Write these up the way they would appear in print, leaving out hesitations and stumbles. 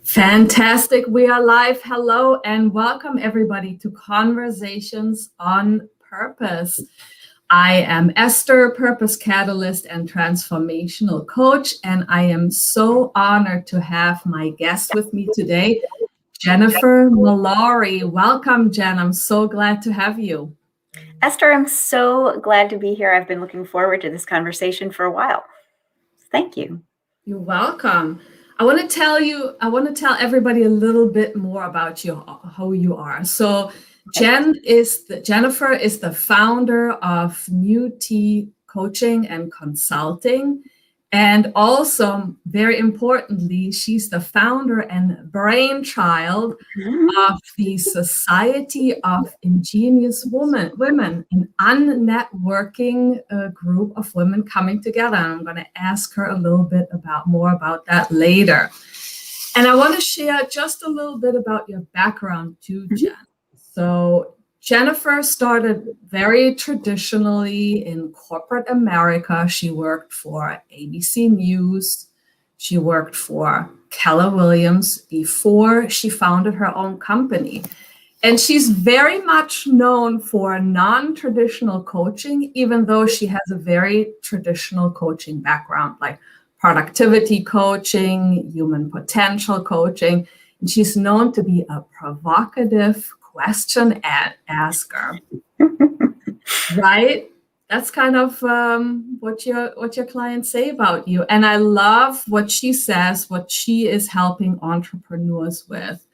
Fantastic. We are live. Hello and welcome everybody to Conversations on Purpose. I am Esther, Purpose Catalyst and Transformational Coach, and I am so honored to have my guest with me today, Jennifer Mallory. Welcome, Jen. I'm so glad to have you. Esther, I'm so glad to be here. I've been looking forward to this conversation for a while. Thank you. You're welcome. I want to tell everybody a little bit more about you, who you are. So Jennifer is the founder of New T Coaching and Consulting. And also, very importantly, she's the founder and brainchild of the Society of Ingenious Women, an unnetworking group of women coming together. And I'm going to ask her a little bit more about that later. And I want to share just a little bit about your background too, Jen. So Jennifer started very traditionally in corporate America. She worked for ABC News. She worked for Keller Williams before she founded her own company. And she's very much known for non-traditional coaching, even though she has a very traditional coaching background, like productivity coaching, human potential coaching. And she's known to be a provocative question asker, right? That's kind of what your clients say about you. And I love what she says. What she is helping entrepreneurs with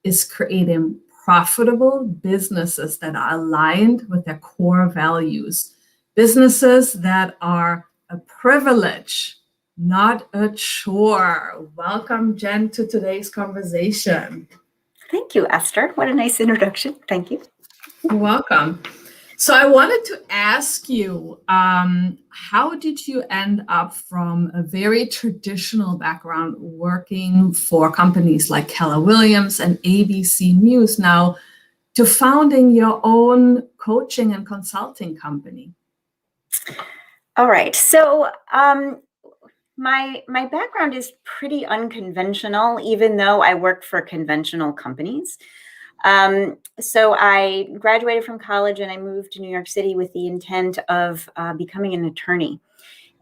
is creating profitable businesses that are aligned with their core values, businesses that are a privilege, not a chore. Welcome, Jen, to today's conversation. Thank you, Esther. What a nice introduction. Thank you. You're welcome. So I wanted to ask you, how did you end up from a very traditional background working for companies like Keller Williams and ABC News now to founding your own coaching and consulting company? All right. So my background is pretty unconventional, even though I worked for conventional companies. So I graduated from college and I moved to New York City with the intent of becoming an attorney.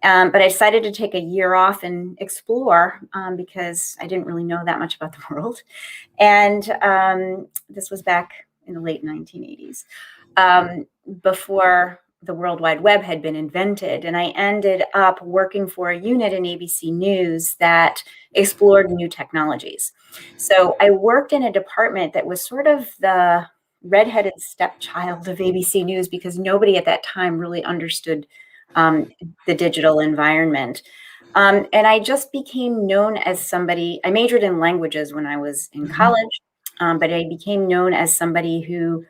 But I decided to take a year off and explore because I didn't really know that much about the world. And this was back in the late 1980s, before the World Wide Web had been invented. And I ended up working for a unit in ABC News that explored new technologies. So I worked in a department that was sort of the redheaded stepchild of ABC News because nobody at that time really understood the digital environment. And I just became known as somebody, I majored in languages when I was in college, but I became known as somebody who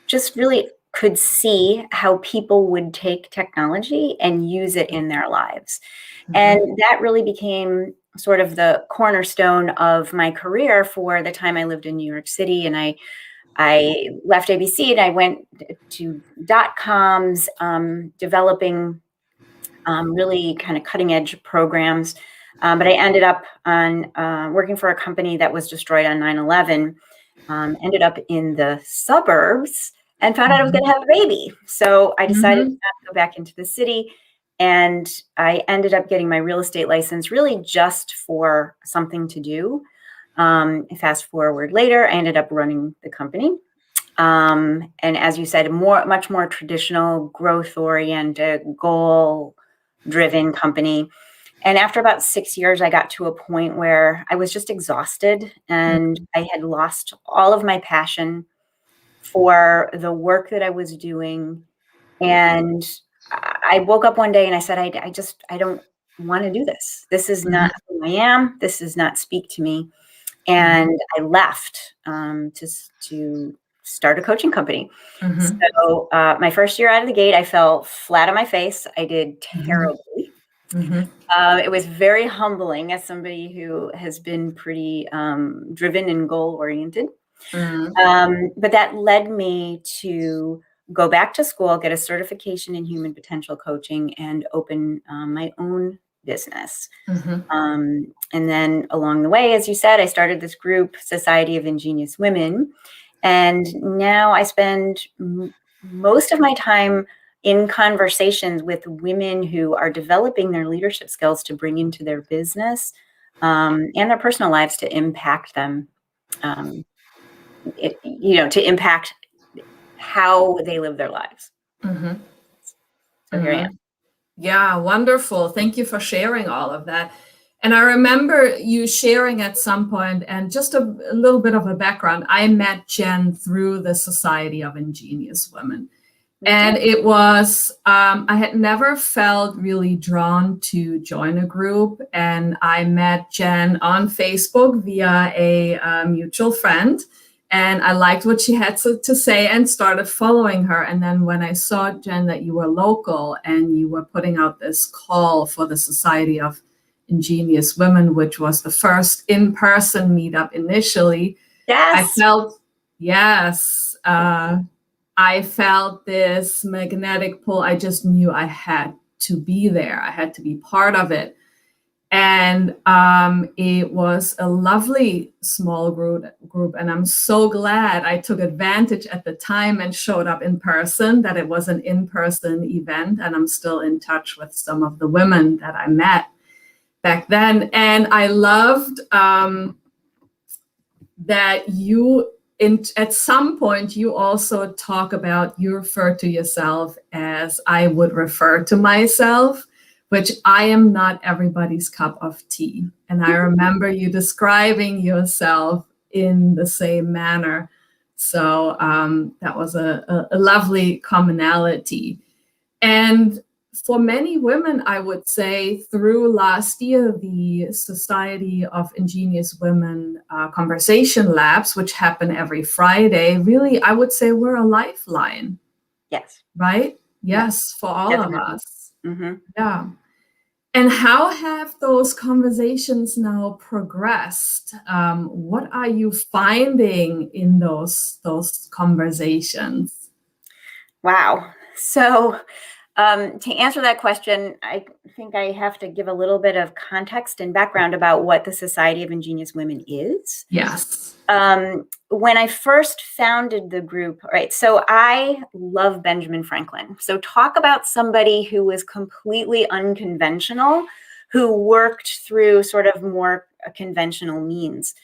just really could see how people would take technology and use it in their lives. And that really became sort of the cornerstone of my career for the time I lived in New York City. And I left ABC and I went to .coms, developing really kind of cutting edge programs. But I ended up on working for a company that was destroyed on 9/11, ended up in the suburbs and found out I was going to have a baby. So I decided to not go back into the city. And I ended up getting my real estate license really just for something to do. Fast forward later, I ended up running the company. And as you said, much more traditional, growth-oriented, goal-driven company. And after about 6 years, I got to a point where I was just exhausted and I had lost all of my passion for the work that I was doing. And I woke up one day and I said, I don't want to do this. This is not who I am. This does not speak to me. And I left to start a coaching company. So my first year out of the gate, I fell flat on my face. I did terribly. It was very humbling as somebody who has been pretty driven and goal-oriented. But that led me to go back to school, get a certification in human potential coaching, and open my own business. Mhm. And then along the way, as you said, I started this group, Society of Ingenious Women. And now I spend most of my time in conversations with women who are developing their leadership skills to bring into their business and their personal lives to impact them, to impact how they live their lives. Mhm. So here I am. Yeah, wonderful. Thank you for sharing all of that. And I remember you sharing at some point, and just a little bit of a background. I met Jen through the Society of Ingenious Women. And it was, I had never felt really drawn to join a group. And I met Jen on Facebook via a mutual friend. And I liked what she had to say and started following her. And then when I saw, Jen, that you were local and you were putting out this call for the Society of Ingenious Women, which was the first in-person meetup initially, I Yes. felt, yes, I felt this magnetic pull. I just knew I had to be there. I had to be part of it. And it was a lovely small group. And I'm so glad I took advantage at the time and showed up in person, that it was an in-person event. And I'm still in touch with some of the women that I met back then. And I loved that you, at some point, you also talk about, you refer to yourself as I would refer to myself, which I am not everybody's cup of tea. And I remember you describing yourself in the same manner. So that was a lovely commonality. And for many women, I would say, through last year, the Society of Ingenious Women Conversation Labs, which happen every Friday, really, I would say we're a lifeline. Yes. Right? Yes, for all Definitely. of us. Mm-hmm. Yeah. And how have those conversations now progressed? What are you finding in those conversations? Wow. So to answer that question, I think I have to give a little bit of context and background about what the Society of Ingenious Women is. Yes. When I first founded the group, right, so I love Benjamin Franklin. So talk about somebody who was completely unconventional, who worked through sort of more conventional means.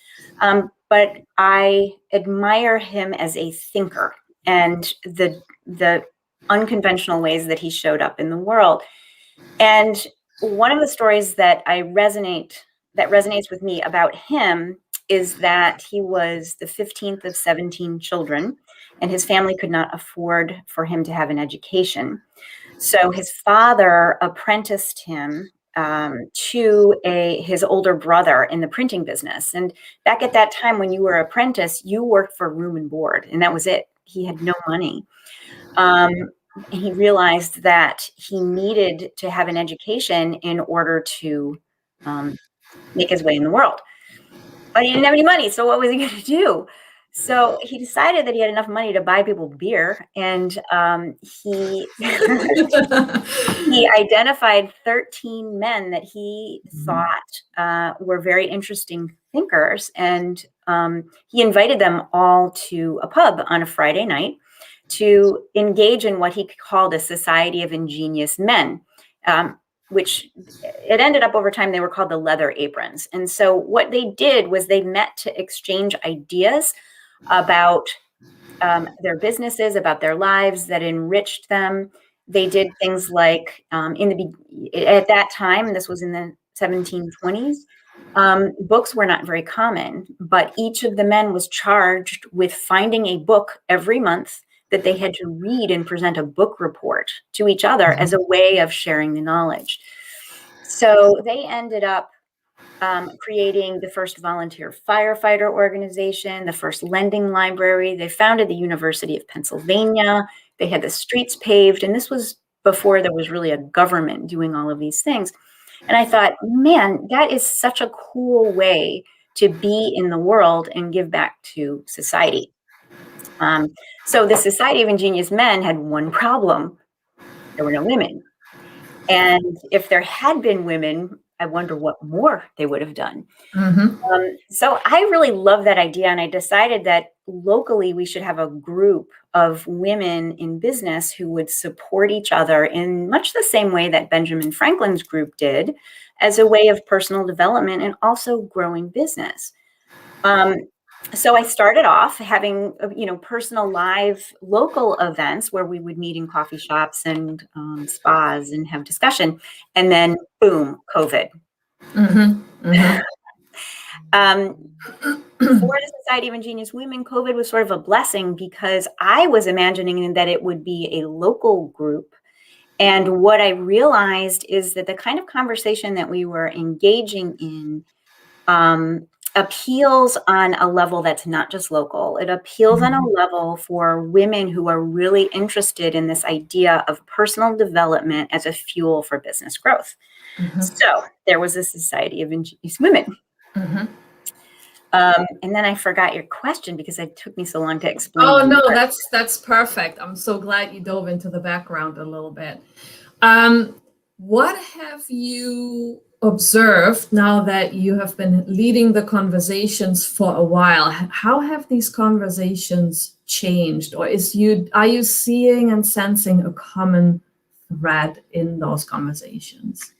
But I admire him as a thinker and the unconventional ways that he showed up in the world. And one of the stories that resonates with me about him is that he was the 15th of 17 children, and his family could not afford for him to have an education. So his father apprenticed him to his older brother in the printing business. And back at that time, when you were an apprentice, you worked for room and board, and that was it. He had no money. He realized that he needed to have an education in order to make his way in the world. But he didn't have any money, so what was he going to do? So he decided that he had enough money to buy people beer, and he he identified 13 men that he thought were very interesting thinkers, and he invited them all to a pub on a Friday night to engage in what he called a society of ingenious men, which it ended up over time, they were called the Leather Aprons. And so what they did was they met to exchange ideas about their businesses, about their lives that enriched them. They did things like at that time, this was in the 1720s, books were not very common, but each of the men was charged with finding a book every month that they had to read and present a book report to each other as a way of sharing the knowledge. So they ended up creating the first volunteer firefighter organization, the first lending library. They founded the University of Pennsylvania. They had the streets paved. And this was before there was really a government doing all of these things. And I thought, man, that is such a cool way to be in the world and give back to society. So the Society of Ingenious Men had one problem. There were no women. And if there had been women, I wonder what more they would have done. So I really love that idea. And I decided that locally we should have a group of women in business who would support each other in much the same way that Benjamin Franklin's group did, as a way of personal development and also growing business. So I started off having, personal live local events where we would meet in coffee shops and spas and have discussion. And then boom, COVID. For the Society of Ingenious Women, COVID was sort of a blessing because I was imagining that it would be a local group. And what I realized is that the kind of conversation that we were engaging in appeals on a level that's not just local. It appeals on a level for women who are really interested in this idea of personal development as a fuel for business growth. So there was a Society of Ingenious Women. And then I forgot your question because it took me so long to explain. Oh no, that's perfect. I'm so glad you dove into the background a little bit. What have you observed now that you have been leading the conversations for a while? How have these conversations changed, or are you seeing and sensing a common thread in those conversations?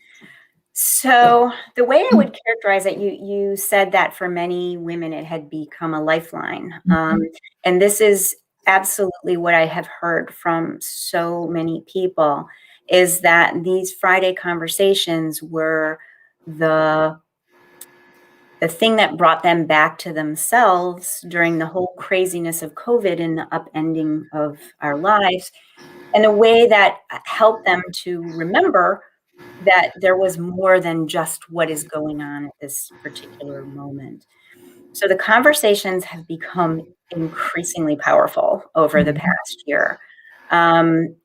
So the way I would characterize it, you said that for many women it had become a lifeline. And this is absolutely what I have heard from so many people, is that these Friday conversations were the thing that brought them back to themselves during the whole craziness of COVID and the upending of our lives, in a way that helped them to remember that there was more than just what is going on at this particular moment. So the conversations have become increasingly powerful over the past year. So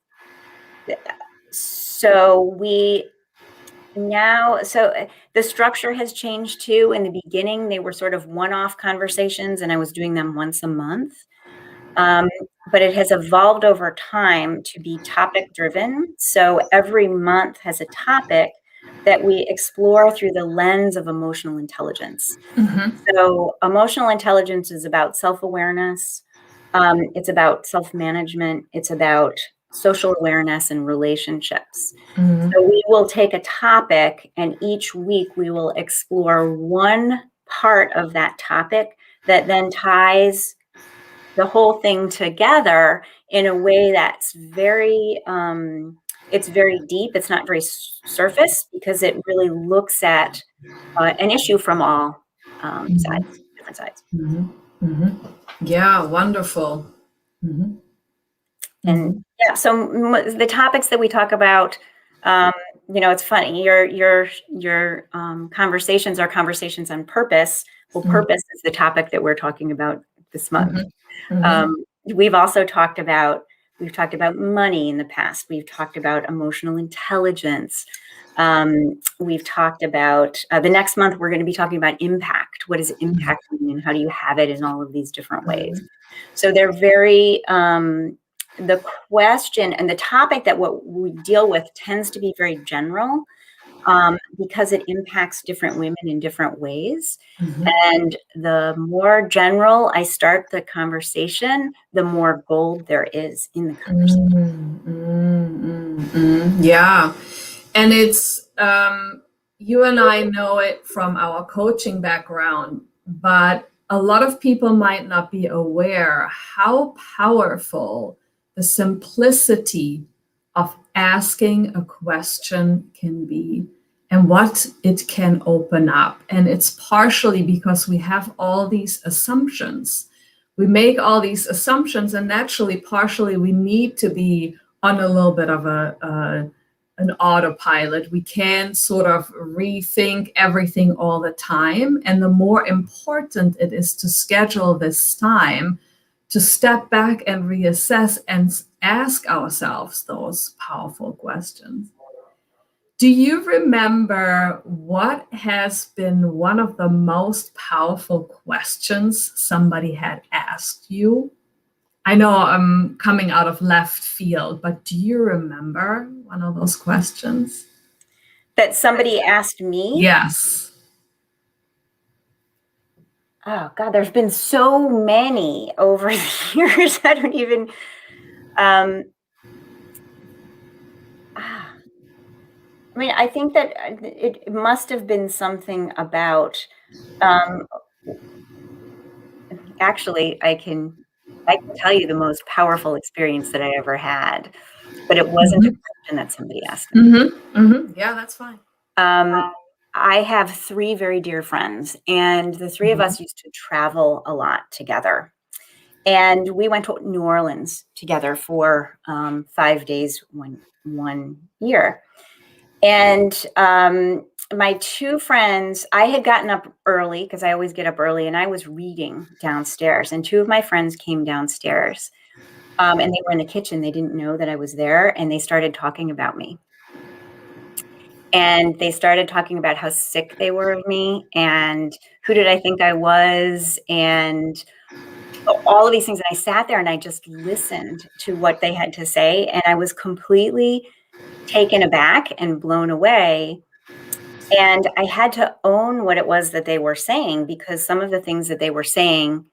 the structure has changed too. In the beginning, they were sort of one-off conversations, and I was doing them once a month. But it has evolved over time to be topic driven. So every month has a topic that we explore through the lens of emotional intelligence. So emotional intelligence is about self-awareness. It's about self-management. It's about social awareness and relationships. So we will take a topic, and each week we will explore one part of that topic that then ties the whole thing together in a way that's it's very deep. It's not very surface, because it really looks at an issue from all sides, different sides. Yeah, wonderful. And yeah, so the topics that we talk about, it's funny. Your conversations are conversations on purpose. Well, purpose is the topic that we're talking about this month. We've talked about money in the past. We've talked about emotional intelligence. We've talked about the next month, we're going to be talking about impact. What does impact mean, and how do you have it in all of these different ways? So they're very, the question and the topic that what we deal with tends to be very general, because it impacts different women in different ways. And the more general I start the conversation, the more gold there is in the conversation. Yeah. And it's, you and I know it from our coaching background, but a lot of people might not be aware how powerful the simplicity of asking a question can be and what it can open up. And it's partially because we have all these assumptions. We make all these assumptions, and naturally, partially, we need to be on a little bit of an autopilot. We can sort of rethink everything all the time. And the more important it is to schedule this time to step back and reassess and ask ourselves those powerful questions. Do you remember what has been one of the most powerful questions somebody had asked you? I know I'm coming out of left field, but do you remember one of those questions? That somebody asked me? Yes. Oh God, there's been so many over the years. I don't even, I mean, I think that it must have been something about, um, actually, I can tell you the most powerful experience that I ever had, but it wasn't a Mm-hmm. question that somebody asked me. Mm-hmm. Mm-hmm. Yeah, that's fine. I have 3 very dear friends, and the 3 of Mm-hmm. us used to travel a lot together. And we went to New Orleans together for 5 days one year. And my 2 friends, I had gotten up early because I always get up early, and I was reading downstairs. And 2 of my friends came downstairs, and they were in the kitchen. They didn't know that I was there, and they started talking about me. And they started talking about how sick they were of me and who did I think I was and all of these things. And I sat there and I just listened to what they had to say. And I was completely taken aback and blown away. And I had to own what it was that they were saying, because some of the things that they were saying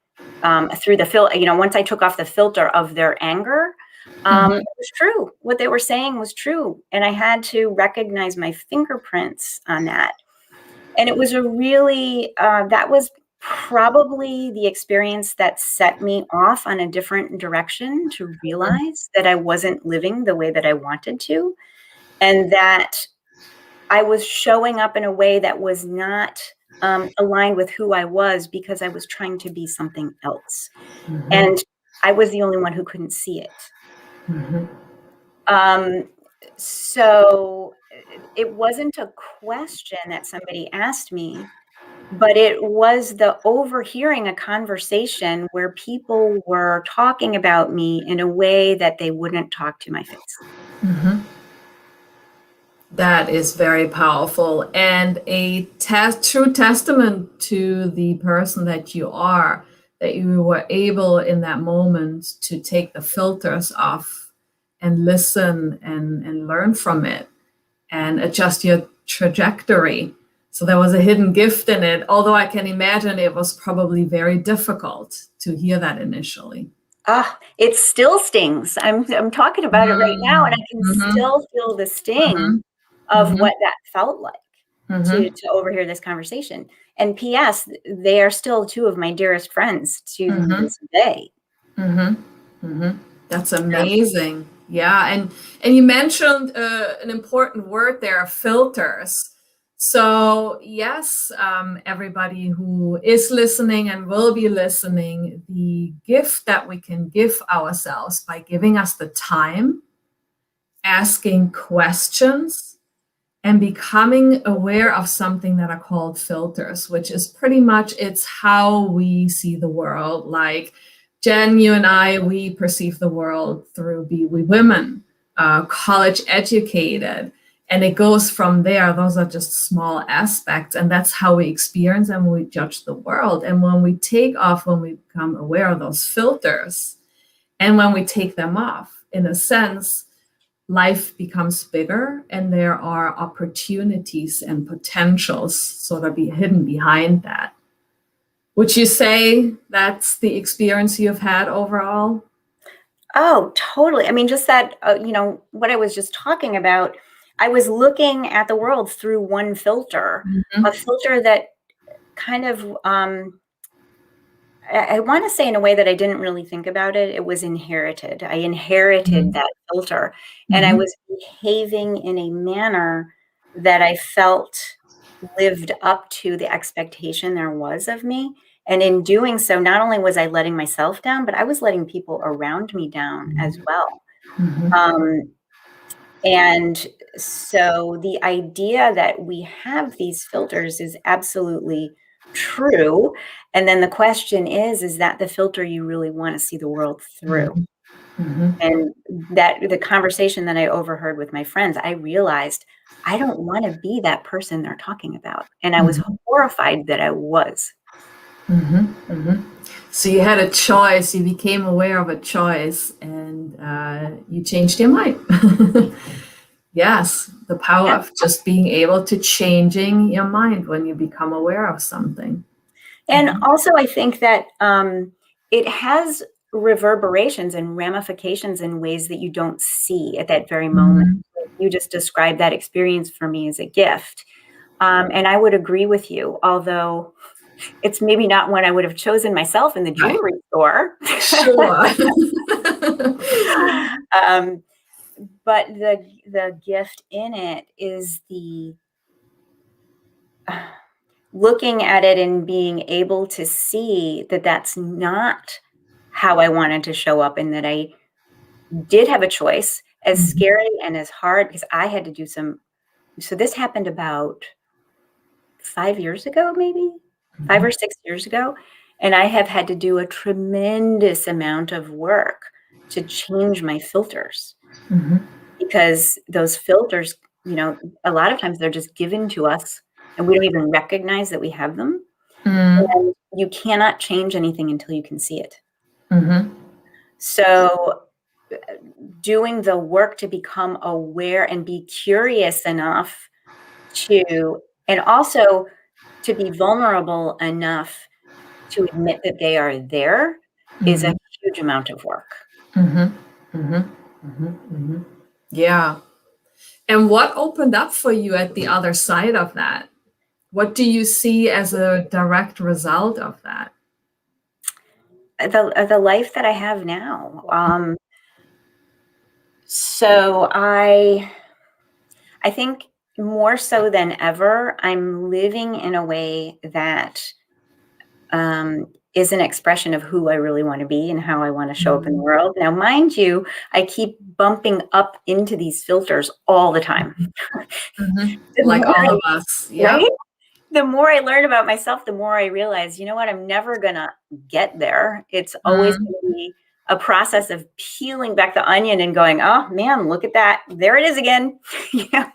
through the once I took off the filter of their anger, Mm-hmm. it was true. What they were saying was true. And I had to recognize my fingerprints on that. And it was that was probably the experience that set me off on a different direction, to realize that I wasn't living the way that I wanted to, and that I was showing up in a way that was not aligned with who I was, because I was trying to be something else. Mm-hmm. And I was the only one who couldn't see it. Mm-hmm. So it wasn't a question that somebody asked me, but it was the overhearing a conversation where people were talking about me in a way that they wouldn't talk to my face. Mm-hmm. That is very powerful and a true testament to the person that you are, that you were able in that moment to take the filters off and listen and learn from it and adjust your trajectory. So there was a hidden gift in it, although I can imagine it was probably very difficult to hear that initially. Ah, it still stings. I'm talking about it right now, and I can Mm-hmm. still feel the sting of Mm-hmm. what that felt like Mm-hmm. to overhear this conversation. And P.S., they are still 2 of my dearest friends to Mm-hmm. this day. Mm-hmm. Mm-hmm. That's amazing. Yeah, and you mentioned an important word there, filters. So yes, everybody who is listening and will be listening, the gift that we can give ourselves by giving us the time, asking questions, and becoming aware of something that are called filters, which is pretty much it's how we see the world. Like Jen, you and I, we perceive the world through we women, college educated, and it goes from there. Those are just small aspects, and that's how we experience and we judge the world. And when we when we become aware of those filters, and when we take them off, in a sense, life becomes bigger and there are opportunities and potentials sort of be hidden behind that. Would you say that's the experience you've had overall? Oh, totally. I mean, just that, what I was just talking about, I was looking at the world through one filter, a Mm-hmm. filter that kind of, I want to say in a way that I didn't really think about it, it was inherited. I inherited that filter, and I Mm-hmm. was behaving in a manner that I felt lived up to the expectation there was of me. And in doing so, not only was I letting myself down, but I was letting people around me down as well. Mm-hmm. Um, and so the idea that we have these filters is absolutely true. And then the question is that the filter you really want to see the world through? Mm-hmm. And that the conversation that I overheard with my friends, I realized I don't want to be that person they're talking about. And I was Mm-hmm. horrified that I was. Mm-hmm. Mm-hmm. So you had a choice, you became aware of a choice, and you changed your mind. Yes, the power Yeah. of just being able to changing your mind when you become aware of something. And also, I think that it has reverberations and ramifications in ways that you don't see at that very moment. Mhm. You just described that experience for me as a gift. And I would agree with you, although it's maybe not one I would have chosen myself in the Right. jewelry store. Sure. um, but the gift in it is the looking at it and being able to see that that's not how I wanted to show up, and that I did have a choice, as Mhm. scary and as hard, because I had to do some. So this happened about 5 years ago, maybe 5 or 6 years ago. And I have had to do a tremendous amount of work to change my filters, Mhm. because those filters, a lot of times they're just given to us and we don't even recognize that we have them. Mhm. And you cannot change anything until you can see it. Mhm. So doing the work to become aware and be curious enough to, and also to be vulnerable enough to admit that they are there, is a Mhm. huge amount of work. Mhm. Mhm. Mhm. Mhm. Yeah. And what opened up for you at the other side of that? What do you see as a direct result of that? The life that I have now. So I think more so than ever, I'm living in a way that is an expression of who I really want to be and how I want to show up in the Mhm. world. Now, mind you, I keep bumping up into these filters all the time. Mhm. The Like more all I, of us. right? Yep. The more I learn about myself, the more I realize, you know what, I'm never gonna get there. It's always Mhm. gonna be a process of peeling back the onion and going, oh man, look at that. There it is again. you know?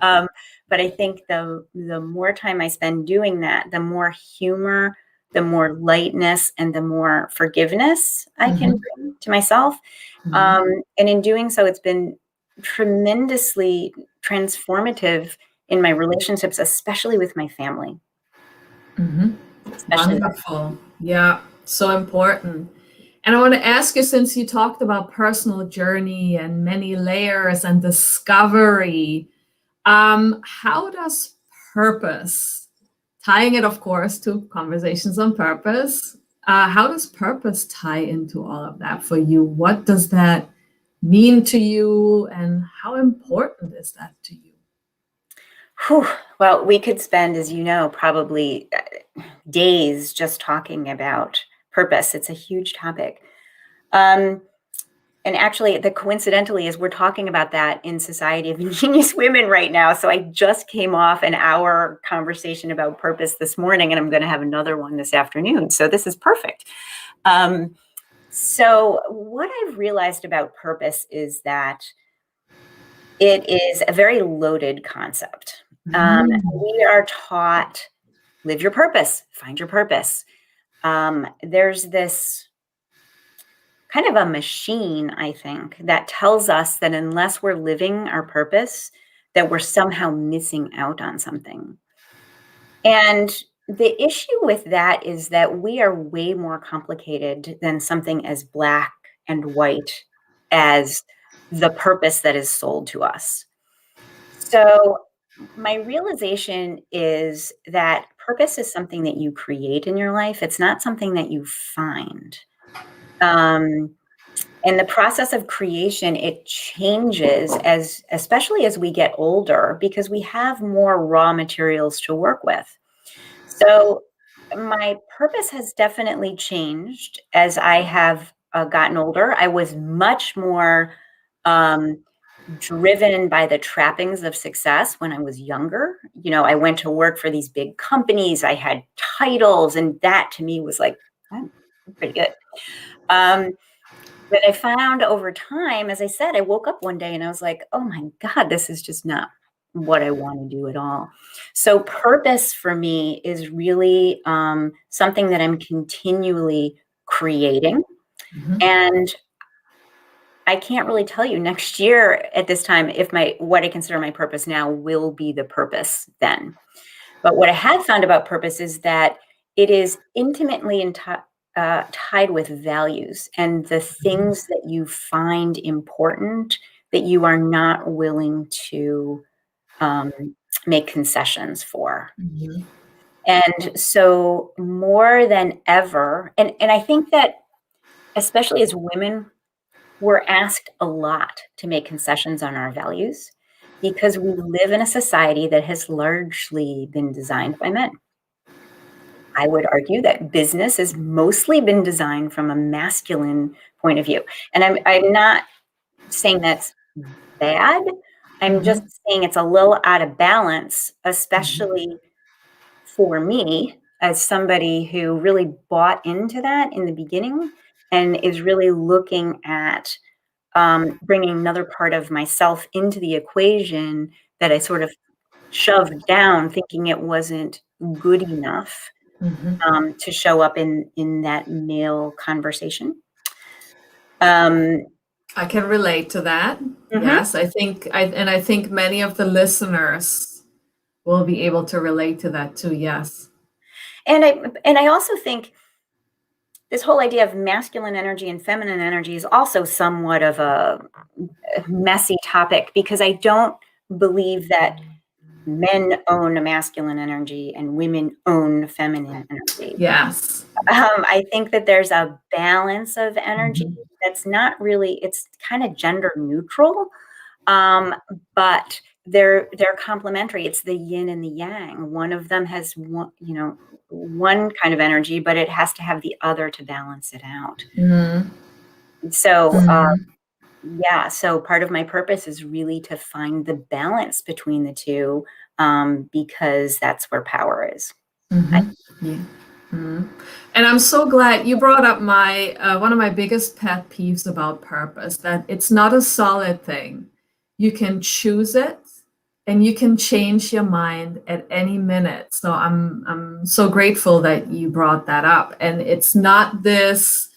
Um, but I think the more time I spend doing that, the more humor, the more lightness, and the more forgiveness I can Mhm. bring to myself. Mhm. And in doing so, it's been tremendously transformative in my relationships, especially with my family. Mhm. Especially with Wonderful. Yeah. So important. And I want to ask you, since you talked about personal journey and many layers and discovery, how does purpose, tying it, of course, to conversations on purpose, how does purpose tie into all of that for you? What does that mean to you, and how important is that to you? Whew. Well, we could spend, as you know, probably days just talking about purpose. It's a huge topic. Um, and actually, the coincidentally is we're talking about that in Society of Ingenious Women right now. So I just came off an hour conversation about purpose this morning, and I'm going to have another one this afternoon. So this is perfect. Um, so what I've realized about purpose is that it is a very loaded concept. Mm. We are taught, live your purpose, find your purpose. There's this kind of a machine, I think, that tells us that unless we're living our purpose, that we're somehow missing out on something. And the issue with that is that we are way more complicated than something as black and white as the purpose that is sold to us. So, my realization is that purpose is something that you create in your life. It's not something that you find. Um, and the process of creation, it changes as, especially as we get older, because we have more raw materials to work with. So my purpose has definitely changed as I have gotten older. I was much more um, driven by the trappings of success when I was younger. I went to work for these big companies. I had titles, and that to me was like, "Oh, I'm pretty good." Um, but I found over time, as I said, I woke up one day and I was like, oh my God, this is just not what I want to do at all. So, purpose for me is really something that I'm continually creating. Mhm. And I can't really tell you next year at this time if what I consider my purpose now will be the purpose then. But what I have found about purpose is that it is intimately tied with values and the things that you find important that you are not willing to make concessions for. Mm-hmm. And so more than ever, and I think that especially as women, we're asked a lot to make concessions on our values because we live in a society that has largely been designed by men. I would argue that business has mostly been designed from a masculine point of view. And I'm not saying that's bad. I'm just saying it's a little out of balance, especially for me as somebody who really bought into that in the beginning and is really looking at bringing another part of myself into the equation that I sort of shoved down, thinking it wasn't good enough to show up in that male conversation. I can relate to that. Yes, I think I think many of the listeners will be able to relate to that too. Yes. And I also think this whole idea of masculine energy and feminine energy is also somewhat of a messy topic because I don't believe that men own a masculine energy and women own feminine energy. Yes. I think that there's a balance of energy that's not really, it's kind of gender neutral, but they're complementary. It's the yin and the yang. One of them has one kind of energy, but it has to have the other to balance it out. So, yeah, so part of my purpose is really to find the balance between the two, because that's where power is. And I'm so glad you brought up my one of my biggest pet peeves about purpose, that it's not a solid thing. You can choose it and you can change your mind at any minute. So I'm so grateful that you brought that up. And it's not this,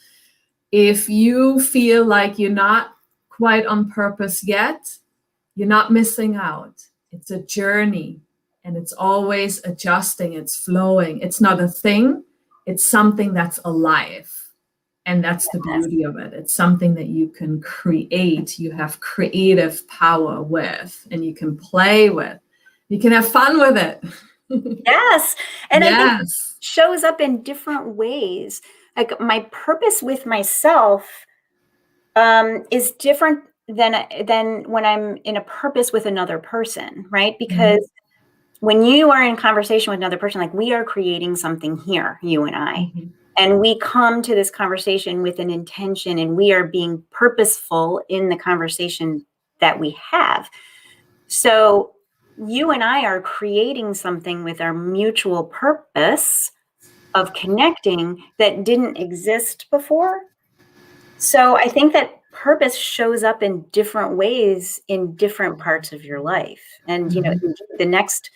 if you feel like you're not quite on purpose yet, you're not missing out. It's a journey and it's always adjusting, it's flowing. It's not a thing, it's something that's alive. And that's the beauty of it. It's something that you can create, you have creative power with, and you can play with. You can have fun with it. Yes. And I think it shows up in different ways. Like my purpose with myself is different than when I'm in a purpose with another person, right? Because when you are in conversation with another person, like we are creating something here, you and I, and we come to this conversation with an intention and we are being purposeful in the conversation that we have. So you and I are creating something with our mutual purpose of connecting that didn't exist before. So I think that purpose shows up in different ways in different parts of your life. And, the next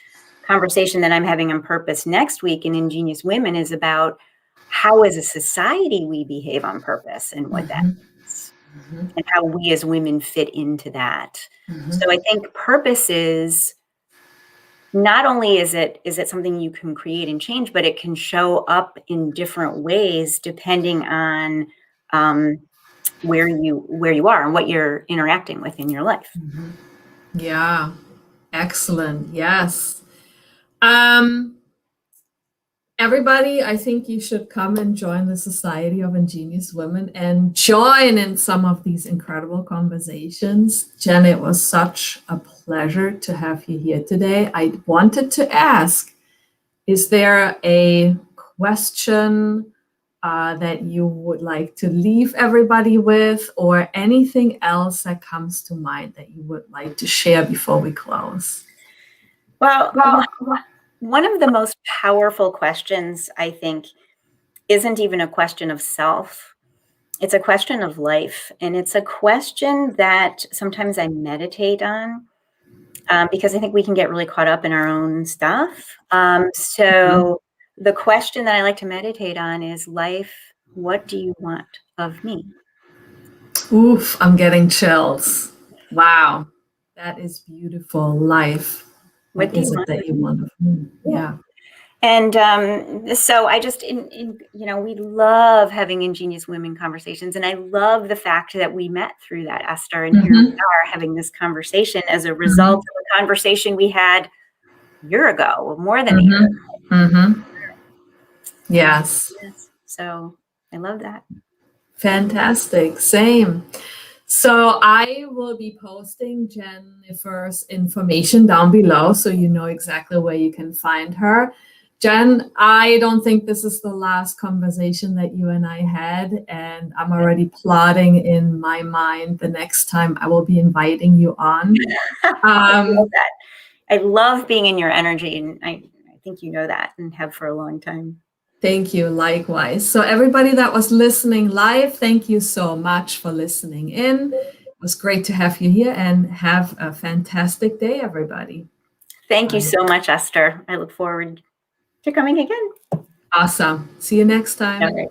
conversation that I'm having on purpose next week in Ingenious Women is about how as a society we behave on purpose and what that means and how we as women fit into that. So I think purpose is not only is it something you can create and change, but it can show up in different ways depending on where you are and what you're interacting with in your life. Yeah, excellent. Yes. Everybody, I think you should come and join the Society of Ingenious Women and join in some of these incredible conversations. Jen, it was such a pleasure to have you here today. I wanted to ask, is there a question that you would like to leave everybody with, or anything else that comes to mind that you would like to share before we close? Well, one of the most powerful questions, I think, isn't even a question of self. It's a question of life. And it's a question that sometimes I meditate on because I think we can get really caught up in our own stuff. So the question that I like to meditate on is, life, what do you want of me? Oof, I'm getting chills. Wow. That is beautiful. Life. What What do you is it want? that you want? Yeah. And so I just, we love having Ingenious Women conversations. And I love the fact that we met through that, Esther. And here we are having this conversation as a result of a conversation we had a year ago, or more than a year ago. Yes. Yes. So I love that. Fantastic. Same. So I will be posting Jennifer's information down below so you know exactly where you can find her. Jen, I don't think this is the last conversation that you and I had, and I'm already plotting in my mind the next time I will be inviting you on. I love that. I love being in your energy, and I think you know that and have for a long time. Thank you, likewise. So everybody that was listening live, thank you so much for listening in. It was great to have you here, and have a fantastic day, everybody. Thank you so much, Esther. I look forward to coming again. Awesome. See you next time. All right.